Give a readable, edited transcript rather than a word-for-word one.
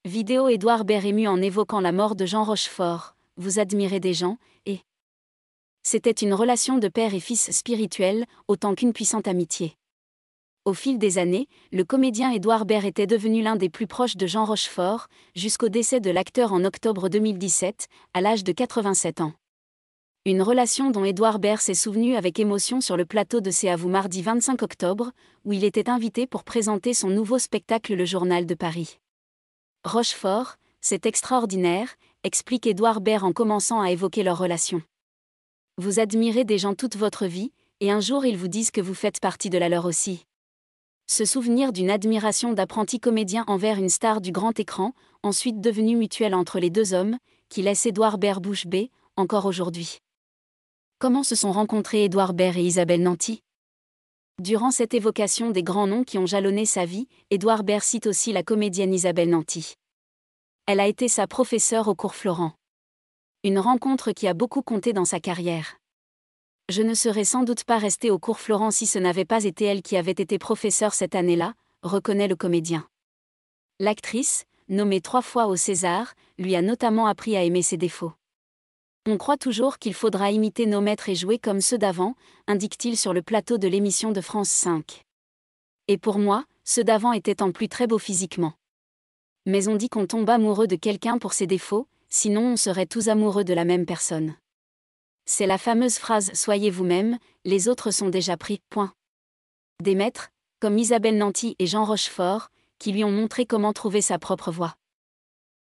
Vidéo Édouard Baird ému en évoquant la mort de Jean Rochefort. Vous admirez des gens, et c'était une relation de père et fils spirituelle, autant qu'une puissante amitié. Au fil des années, le comédien Édouard Baird était devenu l'un des plus proches de Jean Rochefort, jusqu'au décès de l'acteur en octobre 2017, à l'âge de 87 ans. Une relation dont Édouard Baird s'est souvenu avec émotion sur le plateau de C'est à vous mardi 25 octobre, où il était invité pour présenter son nouveau spectacle Le Journal de Paris. Rochefort, c'est extraordinaire, explique Édouard Baird en commençant à évoquer leur relation. Vous admirez des gens toute votre vie, et un jour ils vous disent que vous faites partie de la leur aussi. Se souvenir d'une admiration d'apprenti comédien envers une star du grand écran, ensuite devenue mutuelle entre les deux hommes, qui laisse Édouard Baird bouche bée, encore aujourd'hui. Comment se sont rencontrés Édouard Baird et Isabelle Nanty? Durant cette évocation des grands noms qui ont jalonné sa vie, Édouard Baird cite aussi la comédienne Isabelle Nanty. Elle a été sa professeure au cours Florent. Une rencontre qui a beaucoup compté dans sa carrière. Je ne serais sans doute pas resté au cours Florent si ce n'avait pas été elle qui avait été professeure cette année-là, reconnaît le comédien. L'actrice, nommée 3 fois au César, lui a notamment appris à aimer ses défauts. On croit toujours qu'il faudra imiter nos maîtres et jouer comme ceux d'avant, indique-t-il sur le plateau de l'émission de France 5. Et pour moi, ceux d'avant étaient en plus très beaux physiquement. Mais on dit qu'on tombe amoureux de quelqu'un pour ses défauts, sinon on serait tous amoureux de la même personne. C'est la fameuse phrase « Soyez vous-même, les autres sont déjà pris ». Des maîtres, comme Isabelle Nanty et Jean Rochefort, qui lui ont montré comment trouver sa propre voie.